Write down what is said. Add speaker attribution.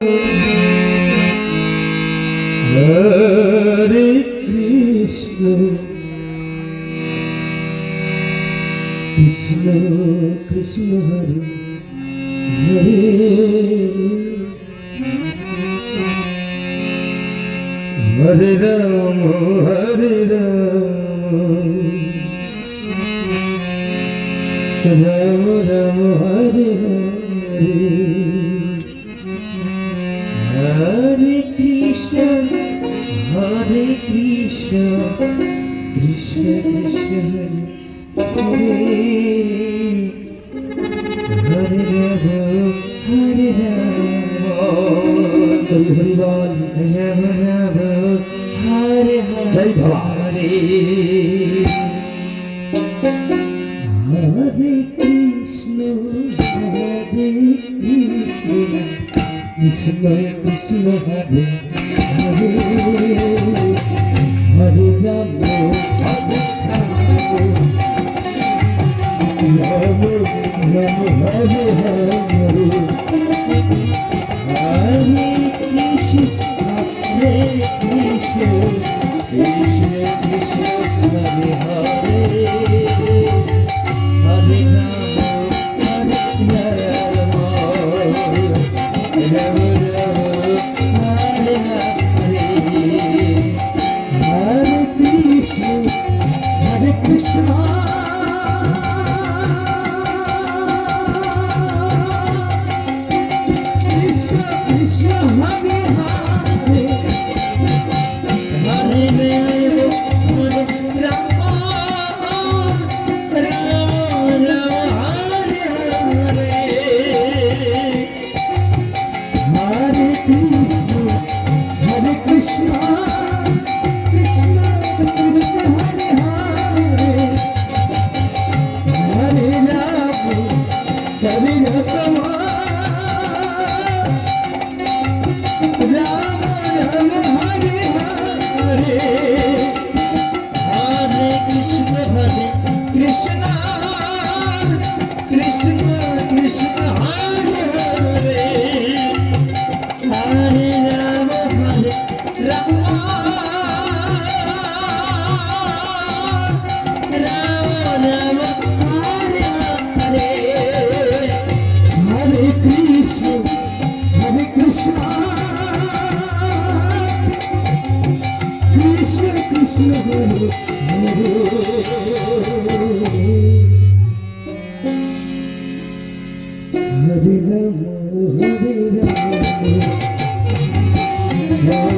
Speaker 1: Hare Krishna, Krishna Krishna Hare Hare, Hare Rama Hare Rama, Rama Rama Hare Hare, Hare Krishna Hare Krishna, Krishna Krishna Hare Hare, Hare Rama Hare Rama, Rama Rama Hare Hare, Jai Baba Hare, Hare Krishna Hare Krishna, Krishna Krishna Hare Hare, Hare Rama Hare Rama, Rama Hare Hare, Hare Krishna Hare Krishna, Krishna Krishna Hare Hare, Hare Rama Hare Rama, Rama Rama Hare Hare, Hare Krishna Hare Krishna, Krishna Krishna Hare Hare, Hare Rama Rama Rama Hare Hare, Hare Krishna Hare Krishna, Krishna Krishna Hare Hare, Hare Rama Hare Rama, Rama Rama Hare Hare, Hare Krishna Hare Krishna, Krishna Krishna Hare Hare, Hare Rama Hare Rama, Rama Rama Hare Hare, Hare Krishna Hare Krishna, Krishna Krishna Hare Hare, Hare Rama Hare Rama, Rama